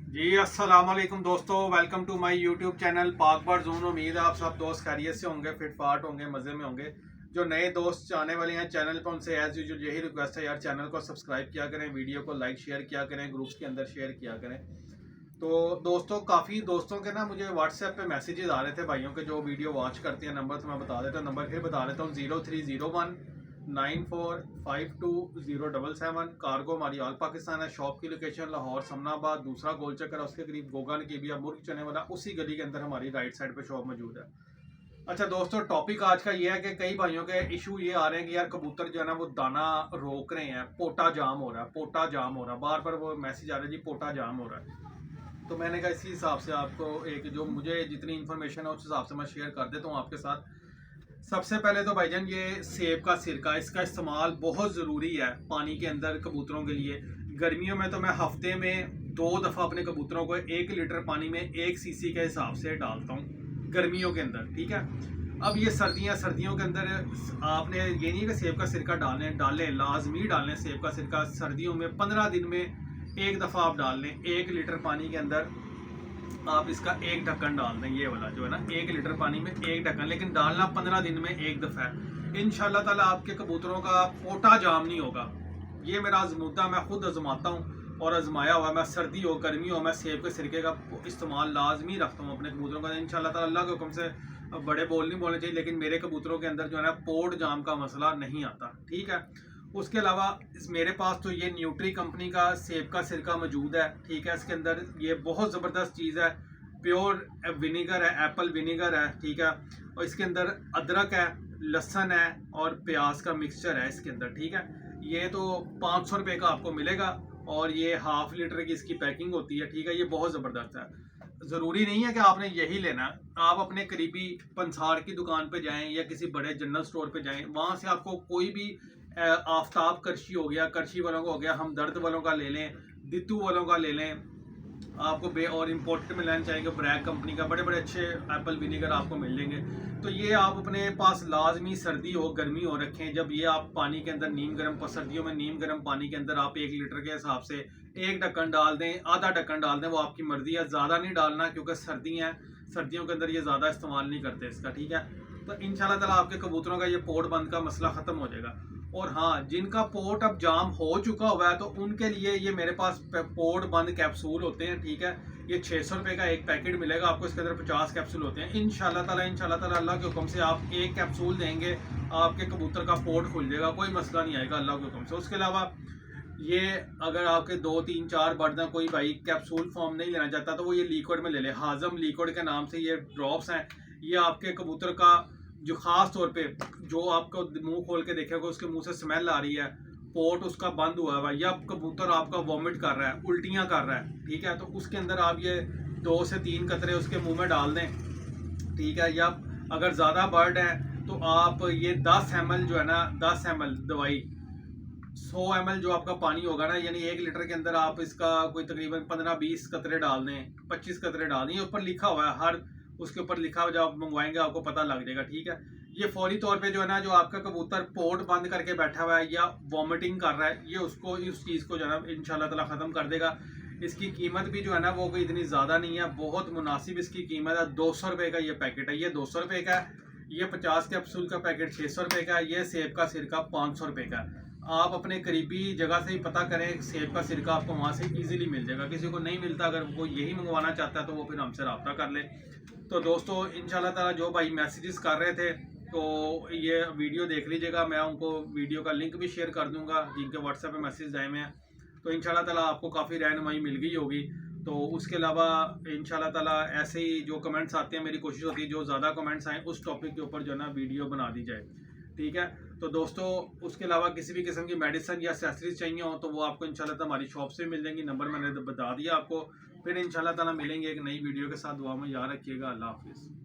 जी अस्सलाम वालेकुम दोस्तों, welcome to my YouTube channel पाकबार जोन। उम्मीद है आप सब दोस्त खैरियत से होंगे, फिट फाट होंगे, मज़े में होंगे। जो नए दोस्त आने वाले हैं चैनल पर उनसे एज यूजुअल यही रिक्वेस्ट है यार, चैनल को सब्सक्राइब किया करें, वीडियो को लाइक शेयर किया करें, ग्रुप्स के अंदर शेयर किया करें। तो दोस्तों, काफ़ी दोस्तों के ना मुझे व्हाट्सएप पे मैसेजेस आ रहे थे भाइयों के जो वीडियो वॉच करते हैं। नंबर तो मैं बता देता हूँ, नंबर फिर बता देता हूँ, 0301945207। कार्गो हमारी ऑल पाकिस्तान है। शॉप की लोकेशन लाहौर समनाबाद, दूसरा गोल चक्कर है उसके करीब गोगन की भी मुर्ग चने वाला, उसी गली के अंदर हमारी राइट साइड पे शॉप मौजूद है। अच्छा दोस्तों, टॉपिक आज का ये है कि कई भाइयों के इशू ये आ रहे हैं कि यार कबूतर जो है ना वो दाना रोक रहे हैं, पोटा जाम हो रहा है, पोटा जाम हो रहा है, बार बार वो मैसेज आ रहा है जी पोटा जाम हो रहा है। तो मैंने कहा इसी हिसाब से आपको एक जो मुझे जितनी इन्फॉर्मेशन है उस हिसाब से मैं शेयर कर देता हूँ आपके साथ। सबसे पहले तो भाईजान, ये सेब का सिरका, इसका इस्तेमाल बहुत ज़रूरी है पानी के अंदर कबूतरों के लिए। गर्मियों में तो मैं हफ्ते में 2 दफ़ा अपने कबूतरों को 1 लीटर पानी में 1 सीसी के हिसाब से डालता हूँ गर्मियों के अंदर, ठीक है। अब ये सर्दियों के अंदर आपने ये नहीं कि सेब का सिरका डालें लाजमी डालें। सेब का सिरका सर्दियों में 15 दिन में 1 दफ़ा आप डाल लें। 1 लीटर पानी के अंदर आप इसका एक ढक्कन डाल दें, ये वाला जो है ना, 1 लीटर पानी में एक ढक्कन, लेकिन डालना 15 दिन में 1 दफ़ा है। इंशाल्लाह ताला आपके कबूतरों का पोटा जाम नहीं होगा। ये मेरा आजमूदा, मैं खुद आजमाता हूँ और आजमाया हुआ। मैं सर्दी हो गर्मी हो, मैं सेब के सिरके का इस्तेमाल लाजमी रखता हूँ अपने कबूतरों का। इंशाल्लाह ताला अल्लाह के हुक्म से बड़े बोल नहीं बोलने चाहिए, लेकिन मेरे कबूतरों के अंदर जो है ना पोट जाम का मसला नहीं आता, ठीक है। उसके अलावा मेरे पास तो ये न्यूट्री कंपनी का सेब का सिरका मौजूद है, ठीक है। इसके अंदर ये बहुत ज़बरदस्त चीज़ है, प्योर विनीगर है, एप्पल विनीगर है, ठीक है। और इसके अंदर अदरक है, लहसुन है और प्याज का मिक्सचर है इसके अंदर, ठीक है। ये तो 500 रुपये का आपको मिलेगा और ये ½ लीटर की इसकी पैकिंग होती है, ठीक है। ये बहुत ज़बरदस्त है। ज़रूरी नहीं है कि आपने यही लेना। आप अपने करीबी पंसार की दुकान पे जाएं या किसी बड़े जनरल स्टोर पे जाएं, वहाँ से आपको कोई भी आफ्ताब करशी हो गया, करशी वालों का हो गया, हमदर्द वालों का ले लें, दित्तू वालों का ले लें। आपको बे और इम्पोर्टेड में लेना चाहेंगे ब्रैक कंपनी का, बड़े बड़े अच्छे एप्पल विनीगर आपको मिल जाएंगे। तो ये आप अपने पास लाजमी, सर्दी हो गर्मी हो रखें। जब ये आप पानी के अंदर नीम गर्म, सर्दियों में नीम गर्म पानी के अंदर आप 1 लीटर के हिसाब से एक ढक्कन डाल दें, आधा ढक्कन डाल दें, वो आपकी मर्जी है। ज़्यादा नहीं डालना क्योंकि सर्दी है, सर्दियों के अंदर ये ज़्यादा इस्तेमाल नहीं करते इसका, ठीक है। तो इंशाल्लाह ताला आपके कबूतरों का ये पोर्ट बंद का मसला ख़त्म हो जाएगा। और हाँ, जिनका पोर्ट अब जाम हो चुका हुआ है तो उनके लिए ये मेरे पास पोर्ट बंद कैप्सूल होते हैं, ठीक है। ये 600 रुपये का एक पैकेट मिलेगा आपको, इसके अंदर 50 कैप्सूल होते हैं। इंशाल्लाह ताला अल्लाह के हुक्म से आप एक कैप्सूल देंगे, आपके कबूतर का पोर्ट खुल जाएगा, कोई मसला नहीं आएगा अल्लाह के हुक्म से। उसके अलावा ये अगर आपके 2 3 4 बर्ड कोई भाई कैप्सूल फॉर्म नहीं लेना चाहता तो वो ये लिक्विड में ले ले। हाजम लिक्विड के नाम से ये ड्रॉप्स हैं। ये आपके कबूतर का जो ख़ास तौर पे जो आपको मुंह खोल के देखेगा उसके मुंह से स्मेल आ रही है, पोर्ट उसका बंद हुआ है या कबूतर आपका वॉमिट कर रहा है, उल्टियाँ कर रहा है, ठीक है, तो उसके अंदर आप ये 2 से 3 कतरे उसके मुंह में डाल दें, ठीक है। या अगर ज़्यादा बर्ड है तो आप ये 10 ml जो है ना, 10 ml दवाई, 100 ml जो आपका पानी होगा ना, यानी 1 लीटर के अंदर आप इसका कोई तकरीबन 15-20 कतरे डाल दें, 25 कतरे डाल दें। ये ऊपर लिखा हुआ है, हर उसके ऊपर लिखा हुआ, जब आप मंगवाएंगे आपको पता लग जाएगा, ठीक है। ये फौरी तौर पे जो है ना, जो आपका कबूतर पोर्ट बंद करके बैठा हुआ है या वॉमिटिंग कर रहा है, ये उसको इस चीज़ को जो है ना इंशाल्लाह ताला ख़त्म कर देगा। इसकी कीमत भी जो है ना वो कोई इतनी ज़्यादा नहीं है, बहुत मुनासिब इसकी कीमत है। 200 रुपये का ये पैकेट है, ये 200 रुपये का है। ये 50 कैप्सूल का पैकेट 600 रुपये का है। ये सेब का सिरका 500 रुपये का है। आप अपने करीबी जगह से ही पता करें, सेब का सिरका आपको वहाँ से इजीली मिल जाएगा। किसी को नहीं मिलता, अगर वो यही मंगवाना चाहता है तो वो फिर हमसे रब्ता कर ले। तो दोस्तों, इंशाल्लाह ताला जो भाई मैसेजेस कर रहे थे तो ये वीडियो देख लीजिएगा, मैं उनको वीडियो का लिंक भी शेयर कर दूंगा जिनके व्हाट्सएप पे मैसेज आए हुए हैं। तो इंशाल्लाह ताला आपको काफ़ी रहनुमाई मिल गई होगी। तो उसके अलावा इंशाल्लाह ताला ऐसे ही जो कमेंट्स आते हैं, मेरी कोशिश होती है जो ज़्यादा कमेंट्स आएँ उस टॉपिक के ऊपर जो है ना वीडियो बना दी जाए, ठीक है। तो दोस्तों, उसके अलावा किसी भी किस्म की मेडिसिन या एक्सेसरीज चाहिए हो तो वो आपको इंशाल्लाह ताला हमारी शॉप से मिल जाएंगी। नंबर मैंने बता दिया आपको। फिर इंशाल्लाह ताला मिलेंगे एक नई वीडियो के साथ। दुआ में याद रखिएगा। अल्लाह हाफिज़।